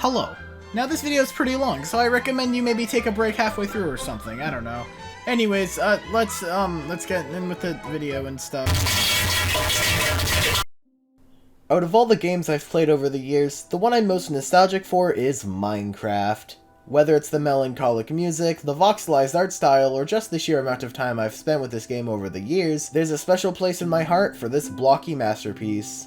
Hello. Now this video is pretty long, so I recommend you maybe take a break halfway through or something, I don't know. Anyways, let's get in with the video and stuff. Out of all the games I've played over the years, the one I'm most nostalgic for is Minecraft. Whether it's the melancholic music, the voxelized art style, or just the sheer amount of time I've spent with this game over the years, there's a special place in my heart for this blocky masterpiece.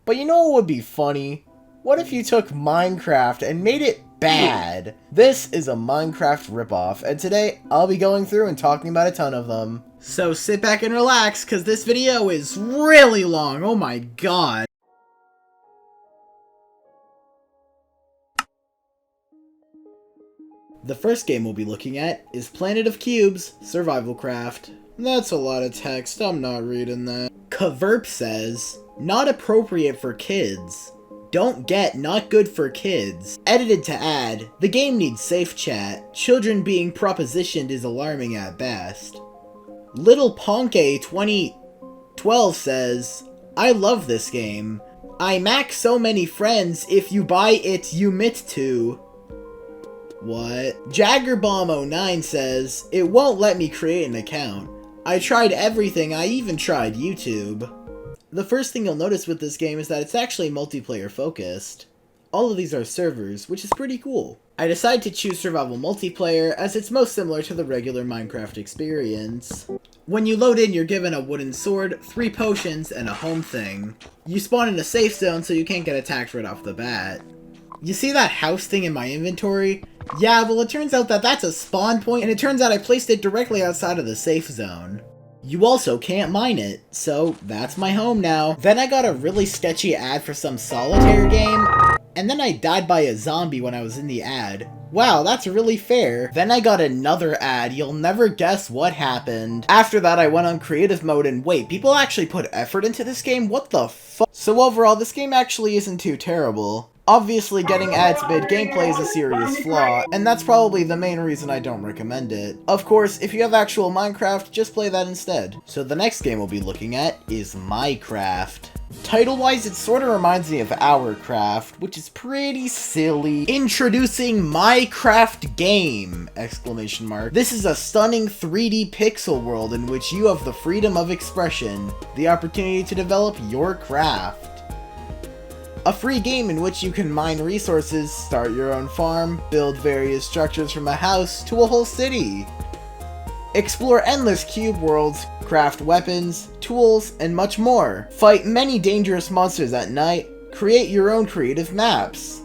But you know what would be funny? What if you took Minecraft and made it bad? This is a Minecraft ripoff, and today I'll be going through and talking about a ton of them. So sit back and relax, cause this video is really long, oh my god. The first game we'll be looking at is Planet of Cubes, Survivalcraft. That's a lot of text, I'm not reading that. Kaverp says, not appropriate for kids. Don't get not good for kids. Edited to add, the game needs safe chat. Children being propositioned is alarming at best. Little Ponke 2012 says, I love this game. I max so many friends, if you buy it you mit to. What? Jaggerbomb09 says, it won't let me create an account. I tried everything, I even tried YouTube. The first thing you'll notice with this game is that it's actually multiplayer focused. All of these are servers, which is pretty cool. I decided to choose survival multiplayer as it's most similar to the regular Minecraft experience. When you load in, you're given a wooden sword, 3 potions, and a home thing. You spawn in a safe zone so you can't get attacked right off the bat. You see that house thing in my inventory? Yeah, well it turns out that that's a spawn point, and it turns out I placed it directly outside of the safe zone. You also can't mine it, so that's my home now. Then I got a really sketchy ad for some solitaire game, and then I died by a zombie when I was in the ad. Wow, that's really fair. Then I got another ad, you'll never guess what happened. After that I went on creative mode and wait, people actually put effort into this game? What the fuck? So overall, this game actually isn't too terrible. Obviously, getting ads mid-gameplay is a serious flaw, and that's probably the main reason I don't recommend it. Of course, if you have actual Minecraft, just play that instead. So the next game we'll be looking at is MyCraft. Title-wise, it sorta reminds me of Our Craft, which is pretty silly. Introducing MyCraft Game! Exclamation mark. This is a stunning 3D pixel world in which you have the freedom of expression, the opportunity to develop your craft. A free game in which you can mine resources, start your own farm, build various structures from a house to a whole city. Explore endless cube worlds, craft weapons, tools, and much more. Fight many dangerous monsters at night, create your own creative maps.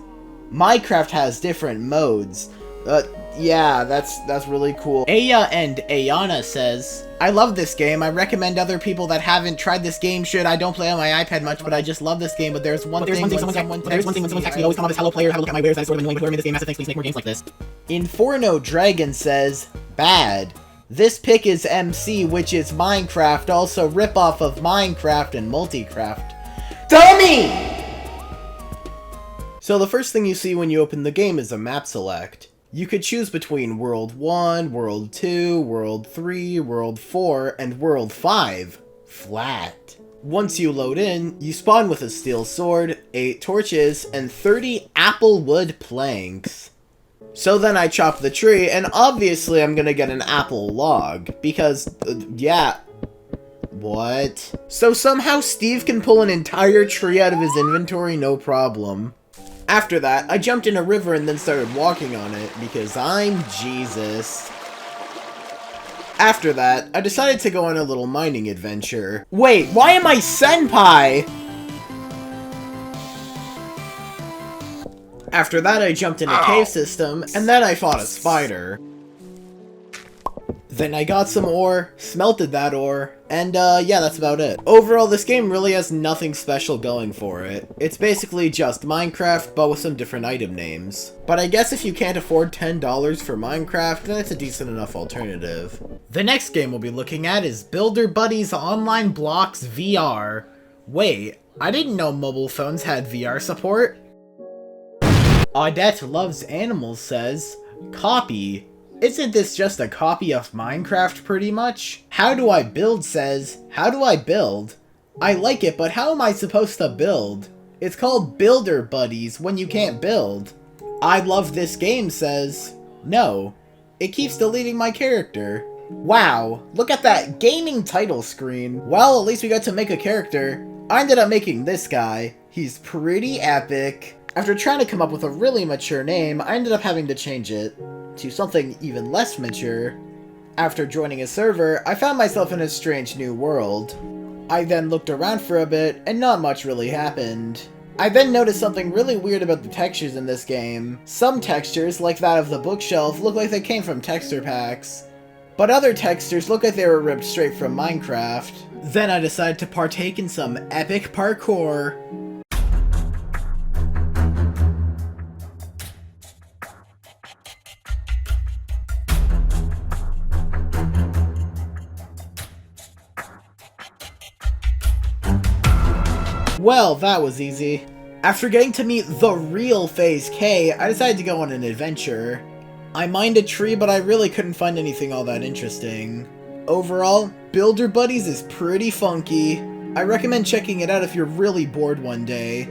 Minecraft has different modes. Yeah, that's really cool. Aya and Ayana says, I love this game. I recommend other people that haven't tried this game should. I don't play on my iPad much, but I just love this game. But there's one thing when someone texts me, always come on this hello player, have a look at my wares. That's sort of annoying. Whoever made this game, massive thanks, please make more games like this. Inferno Dragon says, bad. This pick is MC, which is Minecraft, also ripoff of Minecraft and Multicraft. Dummy! So the first thing you see when you open the game is a map select. You could choose between World 1, World 2, World 3, World 4, and World 5. Flat. Once you load in, you spawn with a steel sword, 8 torches, and 30 apple wood planks. So then I chop the tree, and obviously I'm gonna get an apple log, because, yeah. What? So somehow Steve can pull an entire tree out of his inventory, no problem. After that, I jumped in a river and then started walking on it, because I'm Jesus. After that, I decided to go on a little mining adventure. Wait, why am I senpai? After that, I jumped in a cave system, and then I fought a spider. Then I got some ore, smelted that ore, and yeah, that's about it. Overall, this game really has nothing special going for it. It's basically just Minecraft, but with some different item names. But I guess if you can't afford $10 for Minecraft, then it's a decent enough alternative. The next game we'll be looking at is Builder Buddies Online Blocks VR. Wait, I didn't know mobile phones had VR support. Audette Loves Animals says, copy. Isn't this just a copy of Minecraft pretty much? How do I build says, how do I build? I like it, but how am I supposed to build? It's called Builder Buddies when you can't build. I love this game says, no. It keeps deleting my character. Wow, look at that gaming title screen. Well, at least we got to make a character. I ended up making this guy. He's pretty epic. After trying to come up with a really mature name, I ended up having to change it to something even less mature. After joining a server, I found myself in a strange new world. I then looked around for a bit, and not much really happened. I then noticed something really weird about the textures in this game. Some textures, like that of the bookshelf, look like they came from texture packs. But other textures look like they were ripped straight from Minecraft. Then I decided to partake in some epic parkour. Well, that was easy. After getting to meet the real FaZe K, I decided to go on an adventure. I mined a tree, but I really couldn't find anything all that interesting. Overall, Builder Buddies is pretty funky. I recommend checking it out if you're really bored one day.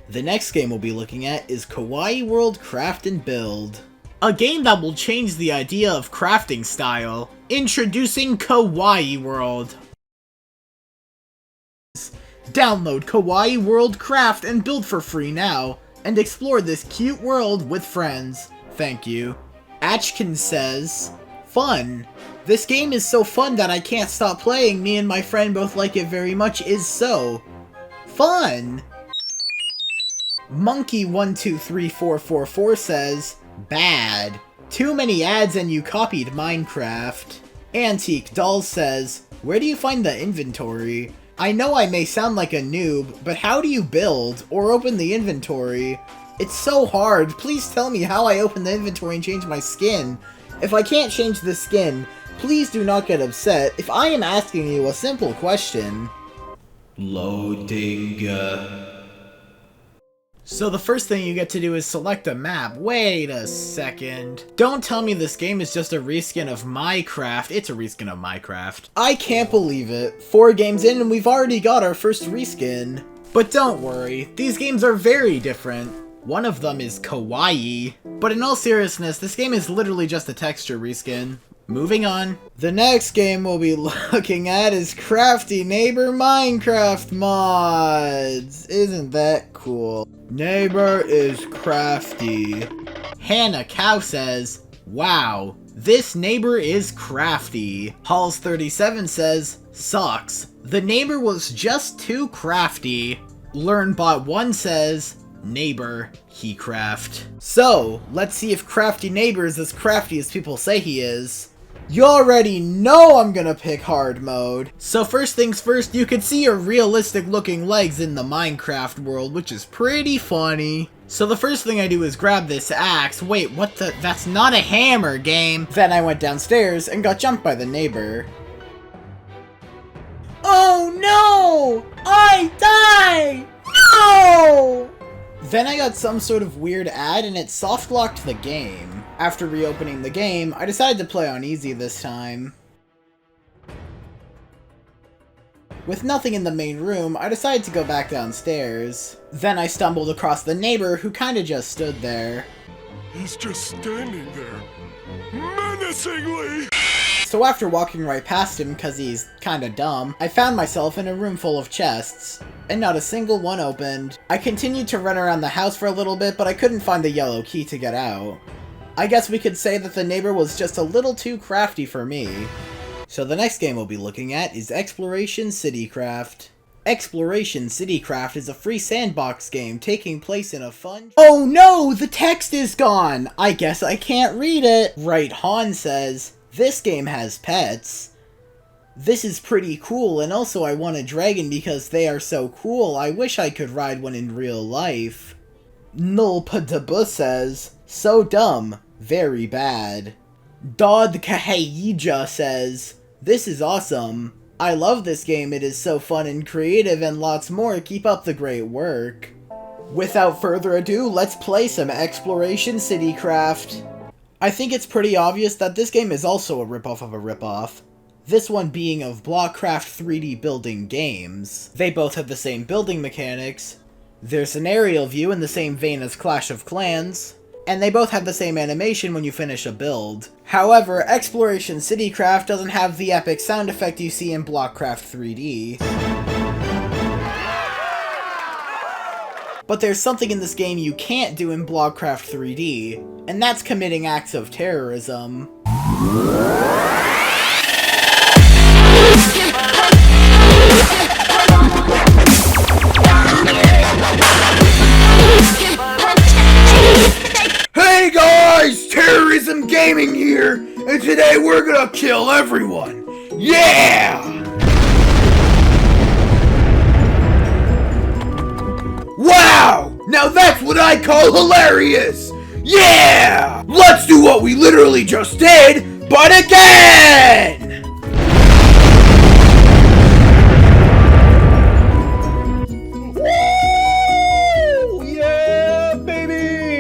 The next game we'll be looking at is Kawaii World Craft and Build. A game that will change the idea of crafting style. Introducing Kawaii World. Download Kawaii World Craft and Build for free now, and explore this cute world with friends. Thank you. Atchkin says, fun. This game is so fun that I can't stop playing. Me and my friend both like it very much. Is so fun. Monkey123444 says, bad. Too many ads and you copied Minecraft. Antique Doll says, where do you find the inventory? I know I may sound like a noob, but how do you build or open the inventory? It's so hard. Please tell me how I open the inventory and change my skin. If I can't change the skin, please do not get upset if I am asking you a simple question. Loading. So the first thing you get to do is select a map. Wait a second. Don't tell me this game is just a reskin of MyCraft. It's a reskin of MyCraft. I can't believe it. 4 games in and we've already got our first reskin. But don't worry, these games are very different. One of them is Kawaii. But in all seriousness, this game is literally just a texture reskin. Moving on. The next game we'll be looking at is Crafty Neighbor Minecraft mods. Isn't that cool? Neighbor is crafty. Hannah Cow says, wow, this neighbor is crafty. Halls37 says, sucks. The neighbor was just too crafty. LearnBot1 says, neighbor, he craft. So, let's see if Crafty Neighbor is as crafty as people say he is. You already know I'm gonna pick hard mode. So first things first, you can see your realistic looking legs in the Minecraft world, which is pretty funny. So the first thing I do is grab this axe. Wait, what the? That's not a hammer, game. Then I went downstairs and got jumped by the neighbor. Oh no! I die! No! Then I got some sort of weird ad and it soft locked the game. After reopening the game, I decided to play on easy this time. With nothing in the main room, I decided to go back downstairs. Then I stumbled across the neighbor who kinda just stood there. He's just standing there, menacingly! So after walking right past him cause he's kinda dumb, I found myself in a room full of chests, and not a single one opened. I continued to run around the house for a little bit, but I couldn't find the yellow key to get out. I guess we could say that the neighbor was just a little too crafty for me. So the next game we'll be looking at is Exploration Citycraft. Exploration Citycraft is a free sandbox game taking place in a fun— Oh no! The text is gone! I guess I can't read it! Right, Han says, this game has pets. This is pretty cool, and also I want a dragon because they are so cool. I wish I could ride one in real life. Nulpadaba says, so dumb, very bad. Dodd Kaheija says, this is awesome. I love this game, it is so fun and creative and lots more. Keep up the great work. Without further ado, let's play some Exploration Citycraft. I think it's pretty obvious that this game is also a ripoff of a ripoff. This one being of Blockcraft 3D building games. They both have the same building mechanics. There's an aerial view in the same vein as Clash of Clans, and they both have the same animation when you finish a build. However, Exploration Citycraft doesn't have the epic sound effect you see in Blockcraft 3D. But there's something in this game you can't do in Blockcraft 3D, and that's committing acts of terrorism. Hey guys, Terrorism Gaming here, and today we're gonna kill everyone. Yeah! Wow! Now that's what I call hilarious! Yeah! Let's do what we literally just did, but again!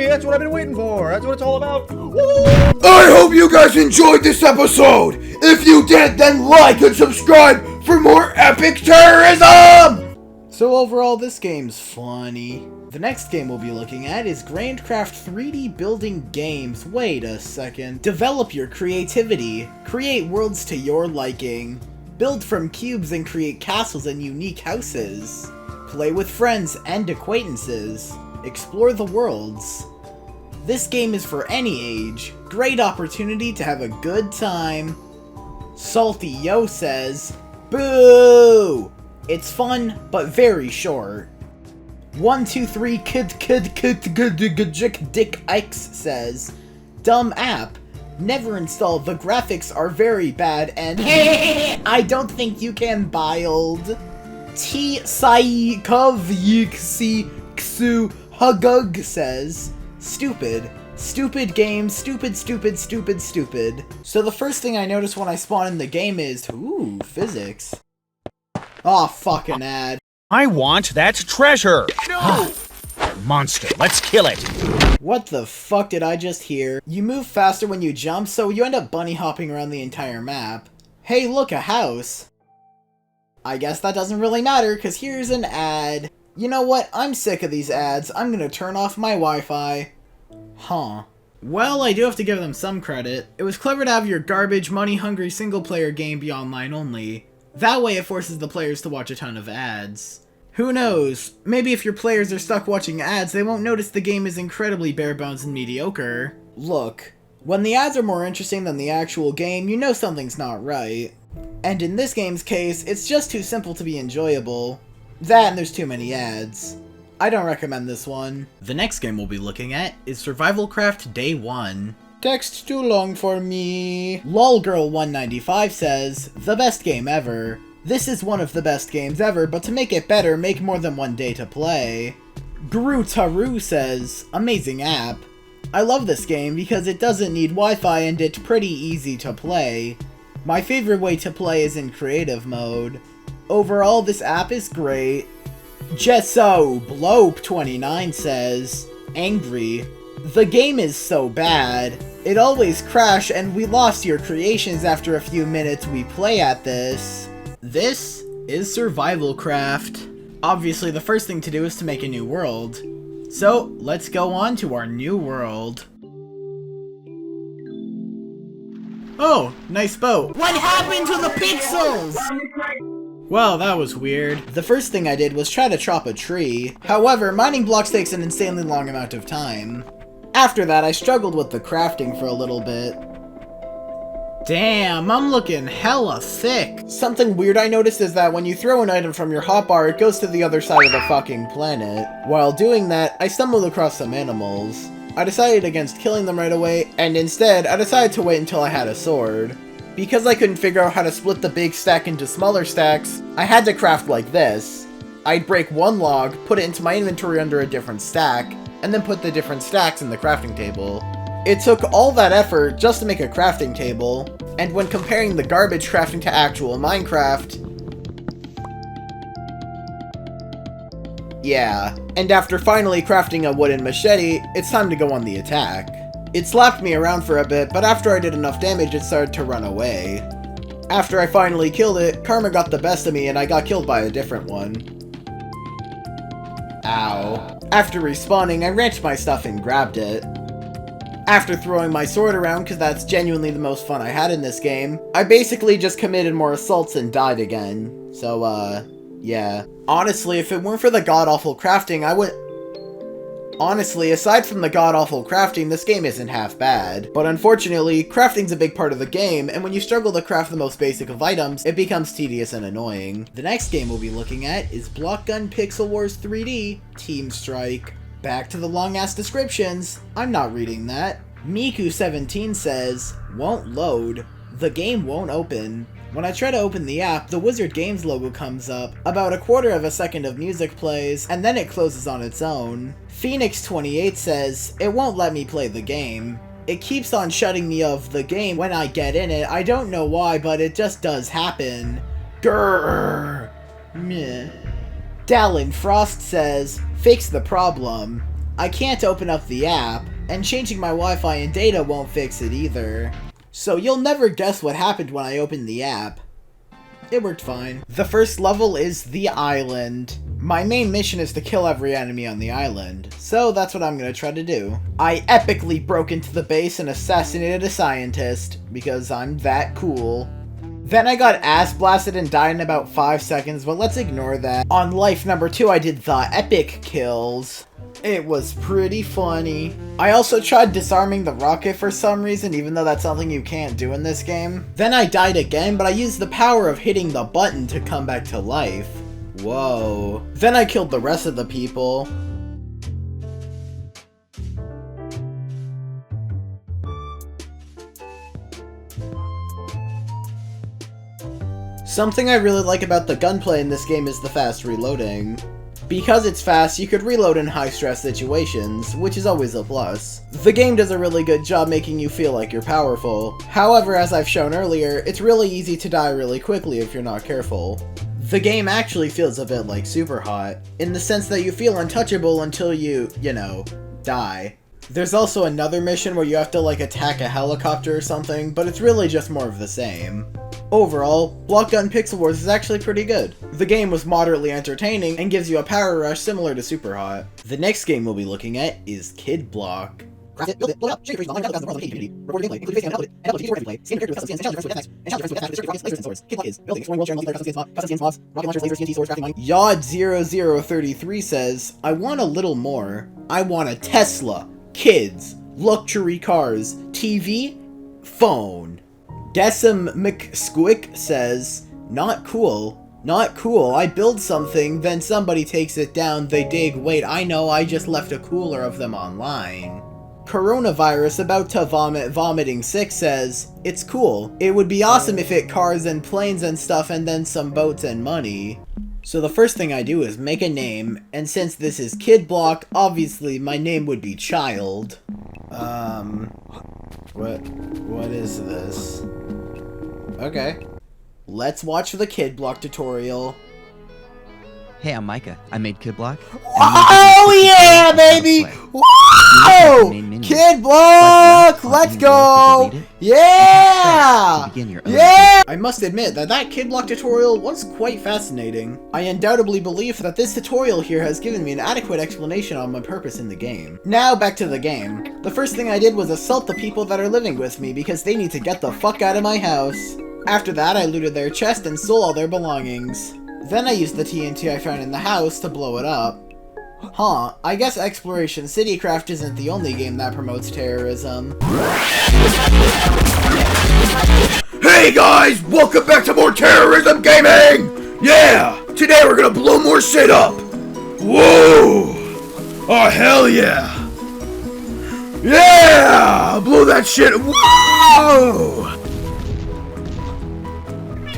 That's what I've been waiting for. That's what it's all about. Woo! I hope you guys enjoyed this episode. If you did, then like and subscribe for more epic terrorism! So overall, this game's funny. The next game we'll be looking at is Grandcraft 3D Building Games. Wait a second. Develop your creativity. Create worlds to your liking. Build from cubes and create castles and unique houses. Play with friends and acquaintances. Explore the worlds. This game is for any age. Great opportunity to have a good time. Salty Yo says, boo! It's fun, but very short. 123 Dick Ikes says, dumb app. Never install. The graphics are very bad and I don't think you can build. T Sai Yiksi Ksu Hugug says, stupid. Stupid game, stupid. So the first thing I notice when I spawn in the game is, ooh, physics. Aw, fucking ad. I want that treasure. No! Monster, let's kill it. What the fuck did I just hear? You move faster when you jump, so you end up bunny hopping around the entire map. Hey, look, a house. I guess that doesn't really matter, cause here's an ad. You know what? I'm sick of these ads. I'm gonna turn off my Wi-Fi. Huh. Well, I do have to give them some credit. It was clever to have your garbage, money-hungry single-player game be online only. That way it forces the players to watch a ton of ads. Who knows? Maybe if your players are stuck watching ads, they won't notice the game is incredibly bare-bones and mediocre. Look, when the ads are more interesting than the actual game, you know something's not right. And in this game's case, it's just too simple to be enjoyable. That and there's too many ads. I don't recommend this one. The next game we'll be looking at is Survivalcraft Day 1. Text too long for me. LolGirl195 says, the best game ever. This is one of the best games ever, but to make it better, make more than one day to play. Grutaru says, amazing app. I love this game because it doesn't need Wi-Fi and it's pretty easy to play. My favorite way to play is in creative mode. Overall, this app is great. Jesso Blope29 says, angry. The game is so bad. It always crashes and we lost your creations after a few minutes we play at this. This is Survivalcraft. Obviously, the first thing to do is to make a new world. So, let's go on to our new world. Oh, nice boat. What happened to the pixels? Well, that was weird. The first thing I did was try to chop a tree. However, mining blocks takes an insanely long amount of time. After that, I struggled with the crafting for a little bit. Damn, I'm looking hella sick. Something weird I noticed is that when you throw an item from your hotbar, it goes to the other side of the fucking planet. While doing that, I stumbled across some animals. I decided against killing them right away, and instead, I decided to wait until I had a sword. Because I couldn't figure out how to split the big stack into smaller stacks, I had to craft like this. I'd break one log, put it into my inventory under a different stack, and then put the different stacks in the crafting table. It took all that effort just to make a crafting table, and when comparing the garbage crafting to actual Minecraft, yeah. And after finally crafting a wooden machete, it's time to go on the attack. It slapped me around for a bit, but after I did enough damage, it started to run away. After I finally killed it, karma got the best of me and I got killed by a different one. Ow. After respawning, I wrenched my stuff and grabbed it. After throwing my sword around, because that's genuinely the most fun I had in this game, I basically just committed more assaults and died again. So, yeah. Honestly, if it weren't for the god-awful crafting, I would... Honestly, aside from the god-awful crafting, this game isn't half bad. But unfortunately, crafting's a big part of the game, and when you struggle to craft the most basic of items, it becomes tedious and annoying. The next game we'll be looking at is Blockgun Pixel Wars 3D Team Strike. Back to the long-ass descriptions. I'm not reading that. Miku17 says, won't load. The game won't open. When I try to open the app, the Wizard Games logo comes up, about a quarter of a second of music plays, and then it closes on its own. Phoenix28 says, it won't let me play the game. It keeps on shutting me of the game when I get in it. I don't know why, but it just does happen. Grrr. Meh. Dallin Frost says, fix the problem. I can't open up the app, and changing my Wi-Fi and data won't fix it either. So you'll never guess what happened when I opened the app. It worked fine. The first level is the island. My main mission is to kill every enemy on the island, so that's what I'm gonna try to do. I epically broke into the base and assassinated a scientist, because I'm that cool. Then I got ass blasted and died in about 5 seconds, but let's ignore that. On life number 2, I did the epic kills. It was pretty funny. I also tried disarming the rocket for some reason, even though that's something you can't do in this game. Then I died again, but I used the power of hitting the button to come back to life. Whoa. Then I killed the rest of the people. Something I really like about the gunplay in this game is the fast reloading. Because it's fast, you could reload in high-stress situations, which is always a plus. The game does a really good job making you feel like you're powerful. However, as I've shown earlier, it's really easy to die really quickly if you're not careful. The game actually feels a bit like Super Hot, in the sense that you feel untouchable until you know, die. There's also another mission where you have to like attack a helicopter or something, but it's really just more of the same. Overall, Blockgun Pixel Wars is actually pretty good. The game was moderately entertaining and gives you a power rush similar to Super Hot. The next game we'll be looking at is Kid Block. Craft it, build it, blow it up, share your online the community, record gameplay, include face cam, upload it, and upload to YouTube play, skin your character with custom skins, and challenge your friends with FX, and challenge your friends with rockets, lasers, and swords. Kid Block is building, exploring world, sharing multiplayer, custom skins, mobs, rocket launchers, lasers, TNT, swords, crafting, mining. Yod0033 says, I want a little more. I want a Tesla, kids, luxury cars, TV, phone. Decim McSquick says, not cool. Not cool. I build something, then somebody takes it down, they dig, wait, I know, I just left a cooler of them online. Coronavirus about to vomit vomiting 6 says, it's cool. It would be awesome if it cars and planes and stuff and then some boats and money. So the first thing I do is make a name, and since this is Kid Block, obviously my name would be Child. What is this? Okay. Let's watch the Kid Block tutorial. Hey, I'm Micah. I made Kid Block. Oh yeah, baby! Whoa! Kid Block! Let's go! Yeah! Yeah! I must admit that Kid Block tutorial was quite fascinating. I undoubtedly believe that this tutorial here has given me an adequate explanation on my purpose in the game. Now back to the game. The first thing I did was assault the people that are living with me because they need to get the fuck out of my house. After that, I looted their chest and stole all their belongings. Then I used the TNT I found in the house to blow it up. Huh, I guess Exploration Citycraft isn't the only game that promotes terrorism. Hey guys, welcome back to more terrorism gaming! Yeah! Today we're gonna blow more shit up! Whoa! Oh hell yeah! Yeah! Blow that shit! Whoa!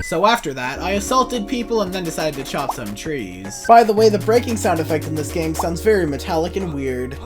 So after that, I assaulted people and then decided to chop some trees. By the way, the breaking sound effect in this game sounds very metallic and weird.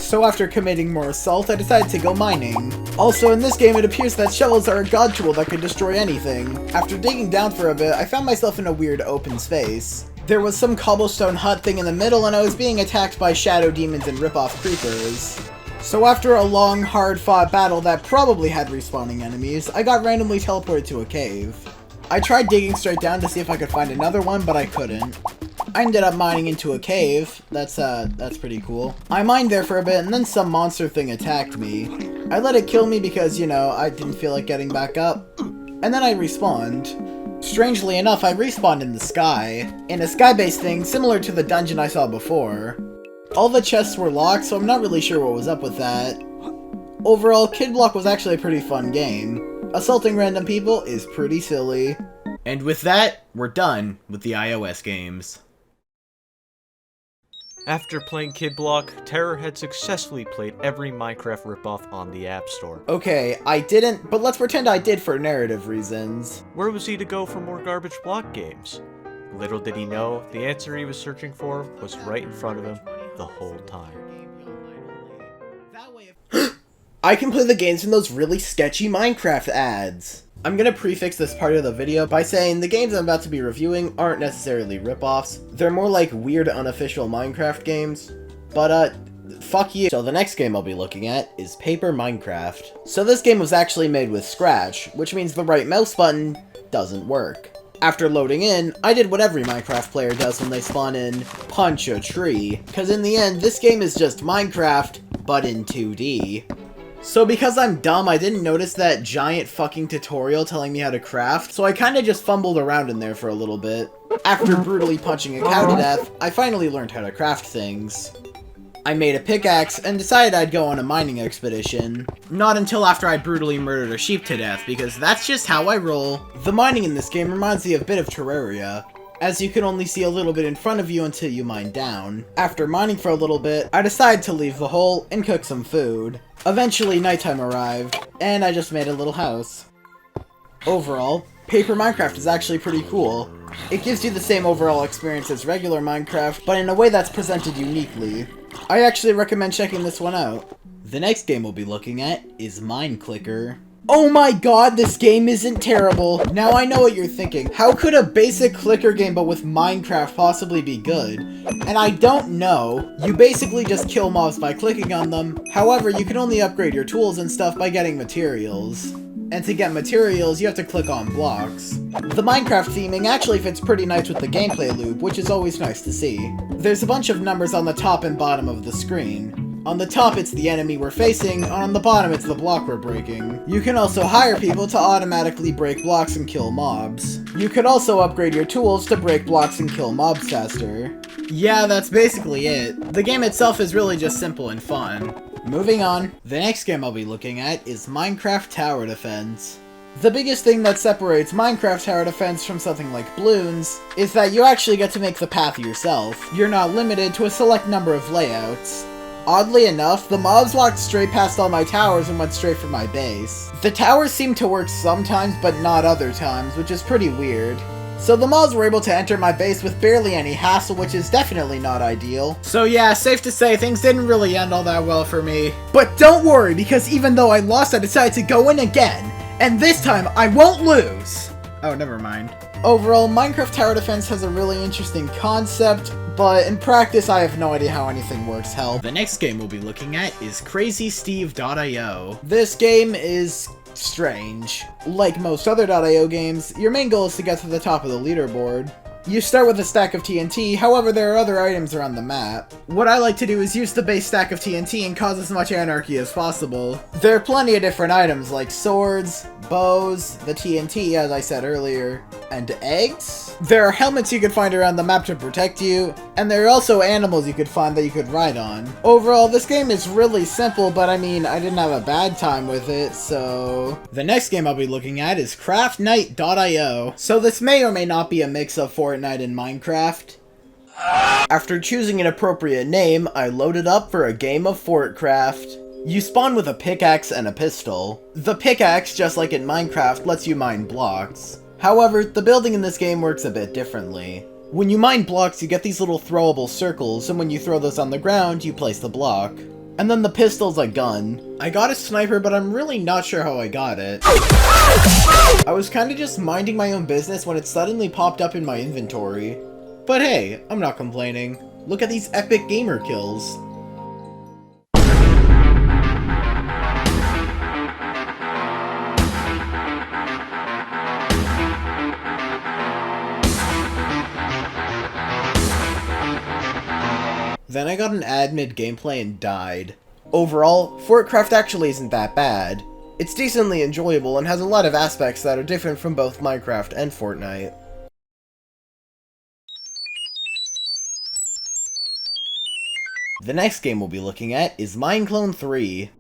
So after committing more assault, I decided to go mining. Also, in this game, it appears that shovels are a god tool that could destroy anything. After digging down for a bit, I found myself in a weird open space. There was some cobblestone hut thing in the middle, and I was being attacked by shadow demons and rip-off creepers. So after a long, hard-fought battle that probably had respawning enemies, I got randomly teleported to a cave. I tried digging straight down to see if I could find another one, but I couldn't. I ended up mining into a cave. That's pretty cool. I mined there for a bit, and then some monster thing attacked me. I let it kill me because, you know, I didn't feel like getting back up. And then I respawned. Strangely enough, I respawned in the sky, in a sky-based thing similar to the dungeon I saw before. All the chests were locked, so I'm not really sure what was up with that. Overall, Kid Block was actually a pretty fun game. Assaulting random people is pretty silly. And with that, we're done with the iOS games. After playing Kid Block, Terror had successfully played every Minecraft ripoff on the App Store. Okay, I didn't, but let's pretend I did for narrative reasons. Where was he to go for more garbage block games? Little did he know, the answer he was searching for was right in front of him the whole time. I can play the games from those really sketchy Minecraft ads. I'm gonna prefix this part of the video by saying the games I'm about to be reviewing aren't necessarily ripoffs. They're more like weird unofficial Minecraft games. But fuck you. So the next game I'll be looking at is Paper Minecraft. So this game was actually made with Scratch, which means the right mouse button doesn't work. After loading in, I did what every Minecraft player does when they spawn in, punch a tree. Cause in the end, this game is just Minecraft, but in 2D. So because I'm dumb, I didn't notice that giant fucking tutorial telling me how to craft, so I kinda just fumbled around in there for a little bit. After brutally punching a cow to death, I finally learned how to craft things. I made a pickaxe and decided I'd go on a mining expedition. Not until after I brutally murdered a sheep to death, because that's just how I roll. The mining in this game reminds me a bit of Terraria, as you can only see a little bit in front of you until you mine down. After mining for a little bit, I decided to leave the hole and cook some food. Eventually, nighttime arrived, and I just made a little house. Overall, Paper Minecraft is actually pretty cool. It gives you the same overall experience as regular Minecraft, but in a way that's presented uniquely. I actually recommend checking this one out. The next game we'll be looking at is Mine Clicker. Oh my god, this game isn't terrible. Now I know what you're thinking. How could a basic clicker game but with Minecraft possibly be good? And I don't know. You basically just kill mobs by clicking on them. However, you can only upgrade your tools and stuff by getting materials. And to get materials, you have to click on blocks. The Minecraft theming actually fits pretty nice with the gameplay loop, which is always nice to see. There's a bunch of numbers on the top and bottom of the screen. On the top, it's the enemy we're facing, and on the bottom, it's the block we're breaking. You can also hire people to automatically break blocks and kill mobs. You could also upgrade your tools to break blocks and kill mobs faster. Yeah, that's basically it. The game itself is really just simple and fun. Moving on, the next game I'll be looking at is Minecraft Tower Defense. The biggest thing that separates Minecraft Tower Defense from something like Bloons is that you actually get to make the path yourself. You're not limited to a select number of layouts. Oddly enough, the mobs walked straight past all my towers and went straight for my base. The towers seem to work sometimes, but not other times, which is pretty weird. So the mobs were able to enter my base with barely any hassle, which is definitely not ideal. So yeah, safe to say, things didn't really end all that well for me. But don't worry, because even though I lost, I decided to go in again. And this time, I won't lose! Oh, never mind. Overall, Minecraft Tower Defense has a really interesting concept, but in practice, I have no idea how anything works, hell. The next game we'll be looking at is CrazySteve.io. This game is strange. Like most other .io games, your main goal is to get to the top of the leaderboard. You start with a stack of TNT, however there are other items around the map. What I like to do is use the base stack of TNT and cause as much anarchy as possible. There are plenty of different items like swords, bows, the TNT as I said earlier, and eggs? There are helmets you could find around the map to protect you, and there are also animals you could find that you could ride on. Overall, this game is really simple, but I mean, I didn't have a bad time with it, so... The next game I'll be looking at is CraftNight.io. So this may or may not be a mix of Fortnite and Minecraft. After choosing an appropriate name, I loaded up for a game of Fortcraft. You spawn with a pickaxe and a pistol. The pickaxe, just like in Minecraft, lets you mine blocks. However, the building in this game works a bit differently. When you mine blocks, you get these little throwable circles, and when you throw those on the ground, you place the block. And then the pistol's a gun. I got a sniper, but I'm really not sure how I got it. I was kinda just minding my own business when it suddenly popped up in my inventory. But hey, I'm not complaining. Look at these epic gamer kills. Then I got an ad mid-gameplay and died. Overall, Fortcraft actually isn't that bad. It's decently enjoyable and has a lot of aspects that are different from both Minecraft and Fortnite. The next game we'll be looking at is Mineclone 3.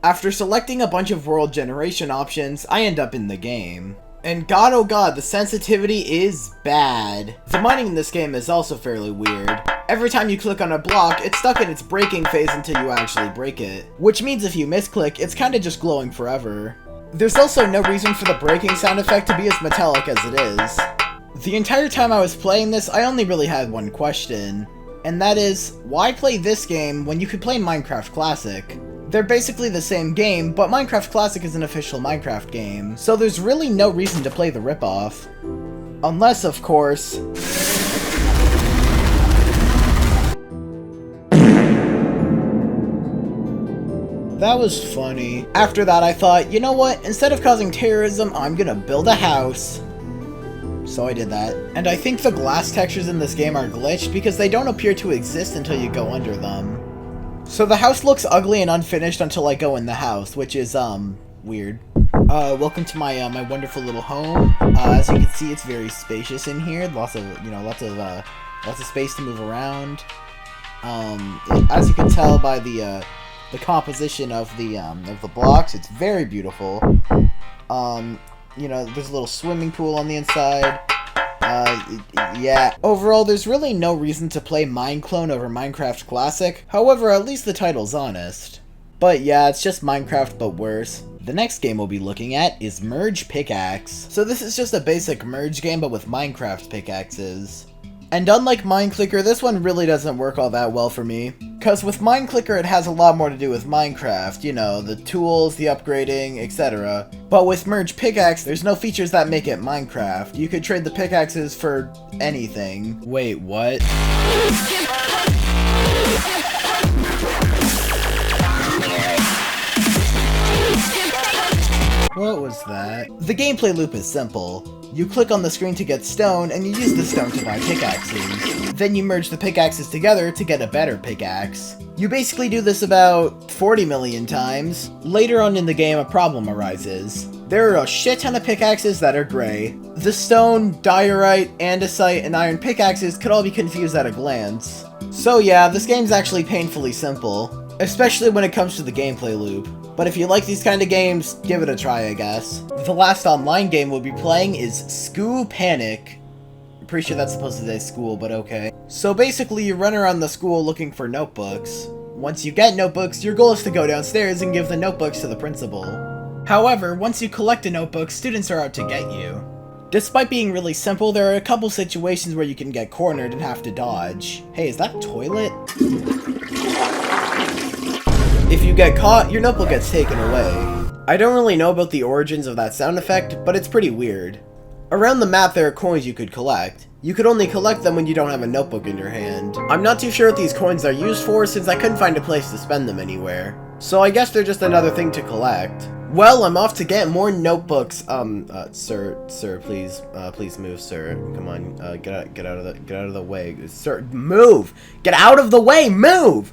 After selecting a bunch of world generation options, I end up in the game. And god oh god, the sensitivity is bad. The mining in this game is also fairly weird. Every time you click on a block, it's stuck in its breaking phase until you actually break it. Which means if you misclick, it's kinda just glowing forever. There's also no reason for the breaking sound effect to be as metallic as it is. The entire time I was playing this, I only really had one question. And that is, why play this game when you could play Minecraft Classic? They're basically the same game, but Minecraft Classic is an official Minecraft game, so there's really no reason to play the ripoff. Unless, of course... That was funny. After that I thought, you know what, instead of causing terrorism, I'm gonna build a house. So I did that. And I think the glass textures in this game are glitched because they don't appear to exist until you go under them. So the house looks ugly and unfinished until I go in the house, which is, weird. Welcome to my, my wonderful little home. As you can see, it's very spacious in here. Lots of space to move around. As you can tell by the composition of the blocks, it's very beautiful. You know, there's a little swimming pool on the inside. Yeah. Overall, there's really no reason to play Mineclone over Minecraft Classic. However, at least the title's honest. But yeah, it's just Minecraft but worse. The next game we'll be looking at is Merge Pickaxe. So this is just a basic merge game but with Minecraft pickaxes. And unlike Mineclicker, this one really doesn't work all that well for me. Cause with Mineclicker it has a lot more to do with Minecraft, you know, the tools, the upgrading, etc. But with Merge Pickaxe, there's no features that make it Minecraft. You could trade the pickaxes for anything. Wait, what? What was that? The gameplay loop is simple. You click on the screen to get stone, and you use the stone to buy pickaxes. Then you merge the pickaxes together to get a better pickaxe. You basically do this about 40 million times. Later on in the game, a problem arises. There are a shit ton of pickaxes that are gray. The stone, diorite, andesite, and iron pickaxes could all be confused at a glance. So yeah, this game's actually painfully simple, especially when it comes to the gameplay loop. But if you like these kind of games, give it a try, I guess. The last online game we'll be playing is School Panic. I'm pretty sure that's supposed to say school, but okay. So basically, you run around the school looking for notebooks. Once you get notebooks, your goal is to go downstairs and give the notebooks to the principal. However, once you collect a notebook, students are out to get you. Despite being really simple, there are a couple situations where you can get cornered and have to dodge. Hey, is that a toilet? If you get caught, your notebook gets taken away. I don't really know about the origins of that sound effect, but it's pretty weird. Around the map there are coins you could collect. You could only collect them when you don't have a notebook in your hand. I'm not too sure what these coins are used for since I couldn't find a place to spend them anywhere. So I guess they're just another thing to collect. Well, I'm off to get more notebooks. Sir, please move, sir. Come on, get out of the way, sir. Move! Get out of the way! Move!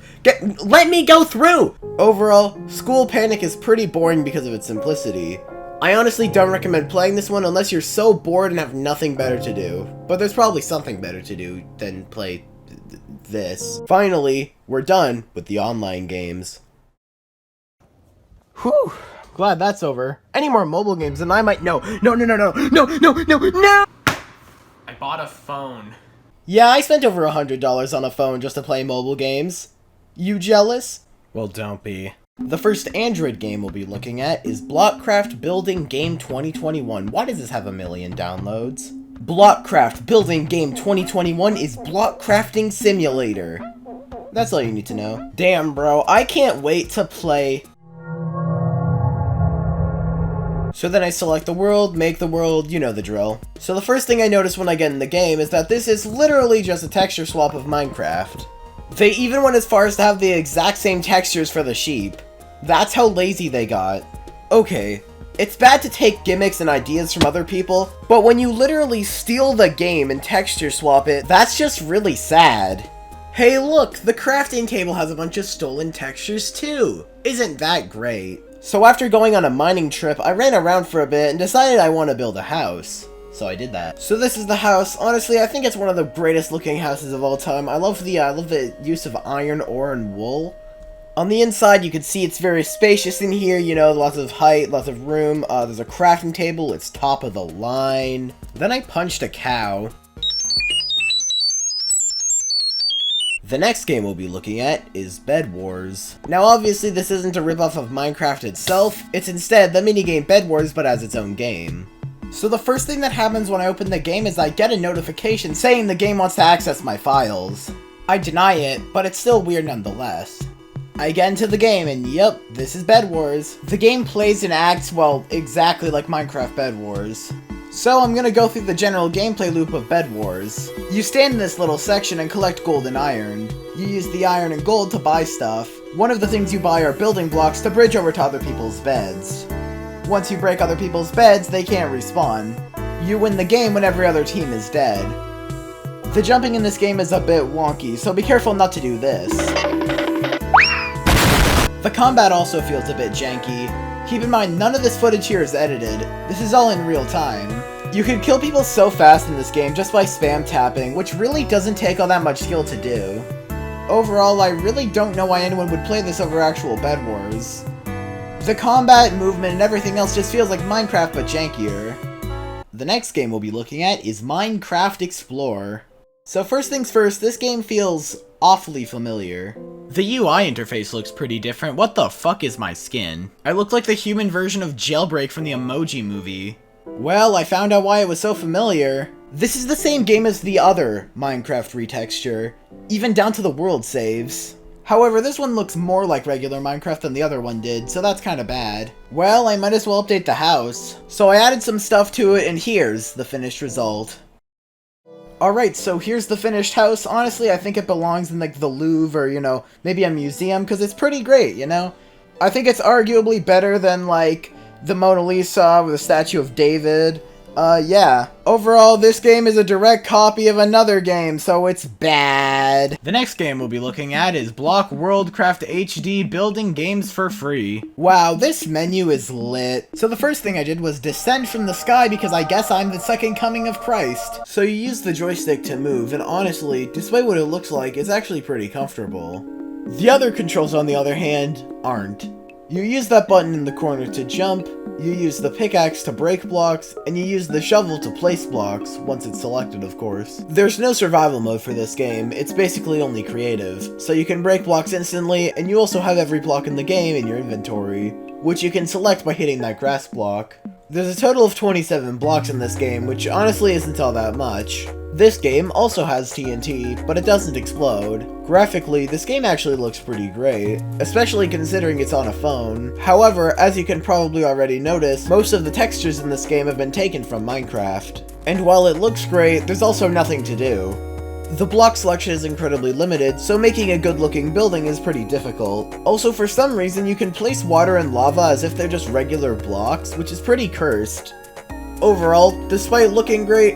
Let me go through! Overall, School Panic is pretty boring because of its simplicity. I honestly don't recommend playing this one unless you're so bored and have nothing better to do. But there's probably something better to do than play this. Finally, we're done with the online games. Whew. Glad that's over. Any more mobile games and I might... No! I bought a phone. Yeah, I spent over $100 on a phone just to play mobile games. You jealous? Well, don't be. The first Android game we'll be looking at is Blockcraft Building Game 2021. Why does this have 1 million downloads? Blockcraft Building Game 2021 is block crafting simulator. That's all you need to know. Damn, bro, I can't wait to play... So then I select the world, make the world, you know the drill. So the first thing I notice when I get in the game is that this is literally just a texture swap of Minecraft. They even went as far as to have the exact same textures for the sheep. That's how lazy they got. Okay, It's bad to take gimmicks and ideas from other people, but when you literally steal the game and texture swap it, that's just really sad. Hey look, the crafting table has a bunch of stolen textures too! Isn't that great? So after going on a mining trip, I ran around for a bit and decided I want to build a house. So I did that. So this is the house. Honestly, I think it's one of the greatest looking houses of all time. I love the use of iron ore and wool. On the inside, you can see it's very spacious in here, you know, lots of height, lots of room. There's a crafting table, it's top of the line. Then I punched a cow. The next game we'll be looking at is Bedwars. Now obviously this isn't a ripoff of Minecraft itself, it's instead the minigame Bedwars but as its own game. So the first thing that happens when I open the game is I get a notification saying the game wants to access my files. I deny it, but it's still weird nonetheless. I get into the game and yep, this is Bedwars. The game plays and acts, well, exactly like Minecraft Bedwars. So I'm gonna go through the general gameplay loop of Bedwars. You stand in this little section and collect gold and iron. You use the iron and gold to buy stuff. One of the things you buy are building blocks to bridge over to other people's beds. Once you break other people's beds, they can't respawn. You win the game when every other team is dead. The jumping in this game is a bit wonky, so be careful not to do this. The combat also feels a bit janky. Keep in mind, none of this footage here is edited. This is all in real time. You can kill people so fast in this game just by spam tapping, which really doesn't take all that much skill to do. Overall, I really don't know why anyone would play this over actual Bedwars. The combat, movement, and everything else just feels like Minecraft but jankier. The next game we'll be looking at is Minecraft Explore. So first things first, this game feels awfully familiar. The UI interface looks pretty different. What the fuck is my skin? I look like the human version of Jailbreak from the Emoji Movie. Well, I found out why it was so familiar. This is the same game as the other Minecraft retexture, even down to the world saves. However, this one looks more like regular Minecraft than the other one did, so that's kinda bad. Well, I might as well update the house. So I added some stuff to it, and here's the finished result. Alright, so here's the finished house. Honestly, I think it belongs in, like, the Louvre or, you know, maybe a museum, because it's pretty great, you know? I think it's arguably better than, like, the Mona Lisa with the statue of David. Yeah. Overall, this game is a direct copy of another game, so it's bad. The next game we'll be looking at is Block World Craft HD Building Games for Free. Wow, this menu is lit. So the first thing I did was descend from the sky because I guess I'm the second coming of Christ. So you use the joystick to move, and honestly, despite what it looks like, it's actually pretty comfortable. The other controls, on the other hand, aren't. You use that button in the corner to jump, you use the pickaxe to break blocks, and you use the shovel to place blocks, once it's selected of course. There's no survival mode for this game, it's basically only creative, so you can break blocks instantly, and you also have every block in the game in your inventory, which you can select by hitting that grass block. There's a total of 27 blocks in this game, which honestly isn't all that much. This game also has TNT, but it doesn't explode. Graphically, this game actually looks pretty great, especially considering it's on a phone. However, as you can probably already notice, most of the textures in this game have been taken from Minecraft. And while it looks great, there's also nothing to do. The block selection is incredibly limited, so making a good-looking building is pretty difficult. Also, for some reason, you can place water and lava as if they're just regular blocks, which is pretty cursed. Overall, despite looking great,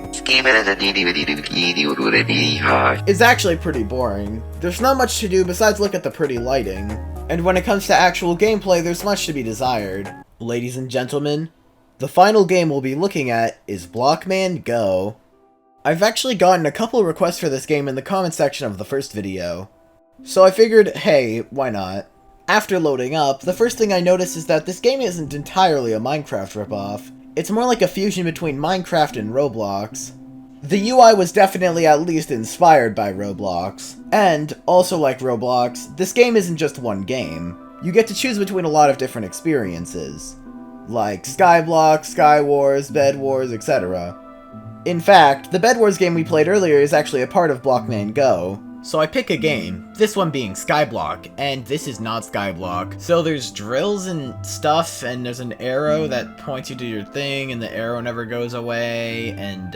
it's actually pretty boring. There's not much to do besides look at the pretty lighting. And when it comes to actual gameplay, there's much to be desired. Ladies and gentlemen, the final game we'll be looking at is Blockman Go. I've actually gotten a couple requests for this game in the comment section of the first video. So I figured, hey, why not? After loading up, the first thing I noticed is that this game isn't entirely a Minecraft ripoff. It's more like a fusion between Minecraft and Roblox. The UI was definitely at least inspired by Roblox. And, also like Roblox, this game isn't just one game. You get to choose between a lot of different experiences, like Skyblock, Skywars, Bedwars, etc. In fact, the Bedwars game we played earlier is actually a part of Blockman Go. So I pick a game, this one being Skyblock, and this is not Skyblock. So there's drills and stuff, and there's an arrow that points you to your thing, and the arrow never goes away, and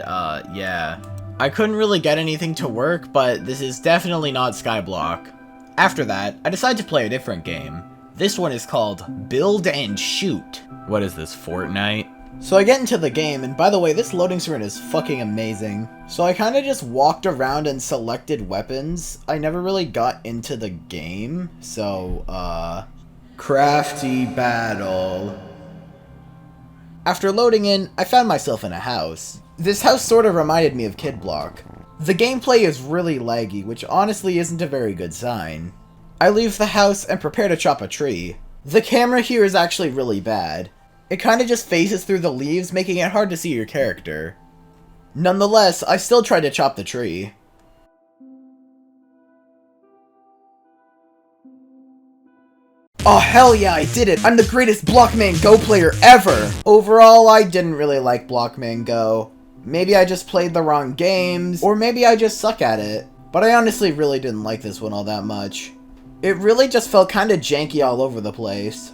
yeah. I couldn't really get anything to work, but this is definitely not Skyblock. After that, I decided to play a different game. This one is called Build and Shoot. What is this, Fortnite? So I get into the game, and by the way, this loading screen is fucking amazing. So I kind of just walked around and selected weapons. I never really got into the game, so, Crafty Battle. After loading in, I found myself in a house. This house sort of reminded me of Kid Block. The gameplay is really laggy, which honestly isn't a very good sign. I leave the house and prepare to chop a tree. The camera here is actually really bad. It kinda just phases through the leaves, making it hard to see your character. Nonetheless, I still tried to chop the tree. Oh hell yeah, I did it! I'm the greatest Blockman Go player ever! Overall, I didn't really like Blockman Go. Maybe I just played the wrong games, or maybe I just suck at it. But I honestly really didn't like this one all that much. It really just felt kinda janky all over the place.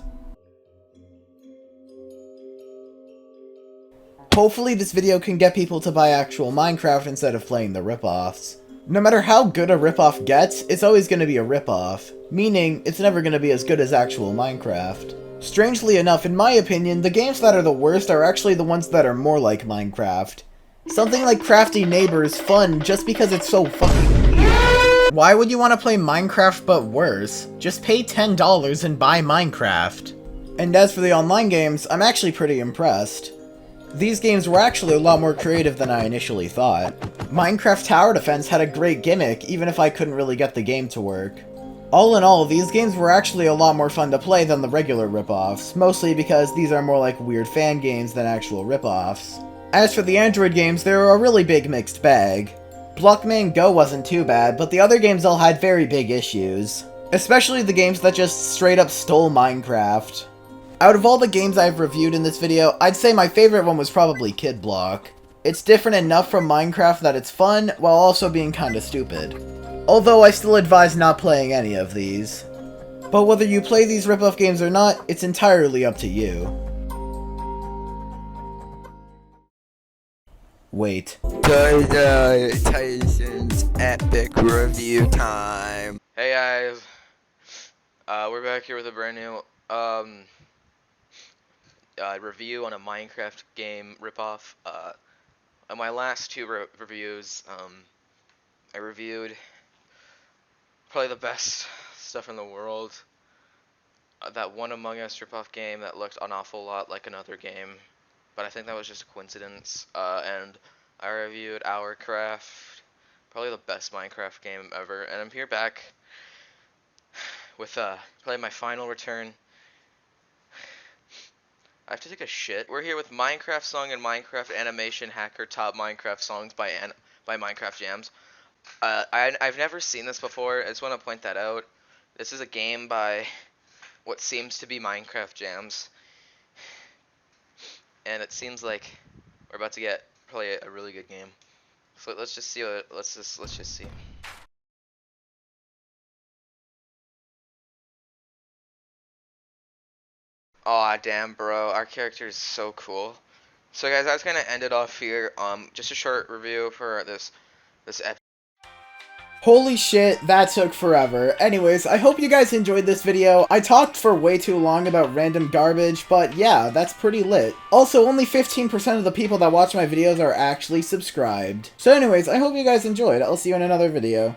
Hopefully this video can get people to buy actual Minecraft instead of playing the ripoffs. No matter how good a ripoff gets, it's always going to be a ripoff, meaning it's never going to be as good as actual Minecraft. Strangely enough, in my opinion, the games that are the worst are actually the ones that are more like Minecraft. Something like Crafty Neighbor is fun just because it's so fucking weird. Why would you want to play Minecraft but worse? Just pay $10 and buy Minecraft. And as for the online games, I'm actually pretty impressed. These games were actually a lot more creative than I initially thought. Minecraft Tower Defense had a great gimmick, even if I couldn't really get the game to work. All in all, these games were actually a lot more fun to play than the regular ripoffs, mostly because these are more like weird fan games than actual ripoffs. As for the Android games, they were a really big mixed bag. Blockman Go wasn't too bad, but the other games all had very big issues. Especially the games that just straight up stole Minecraft. Out of all the games I've reviewed in this video, I'd say my favorite one was probably Kid Block. It's different enough from Minecraft that it's fun, while also being kinda stupid. Although I still advise not playing any of these. But whether you play these ripoff games or not, it's entirely up to you. Wait. Tyson's epic review time. Hey guys, we're back here with a brand new review on a Minecraft game ripoff. On my last two reviews, I reviewed probably the best stuff in the world. That one Among Us ripoff game that looked an awful lot like another game, but I think that was just a coincidence. And I reviewed Our Craft, probably the best Minecraft game ever. And I'm here back with probably my final return. I have to take a shit. We're here with Minecraft Song and Minecraft Animation Hacker Top Minecraft Songs by Minecraft Jams. I've never seen this before. I just want to point that out. This is a game by what seems to be Minecraft Jams, and it seems like we're about to get probably a really good game. So let's just see what. Let's just see. Aw, damn, bro. Our character is so cool. So, guys, I was gonna end it off here. Just a short review for this episode. Holy shit, that took forever. Anyways, I hope you guys enjoyed this video. I talked for way too long about random garbage, but yeah, that's pretty lit. Also, only 15% of the people that watch my videos are actually subscribed. So anyways, I hope you guys enjoyed. I'll see you in another video.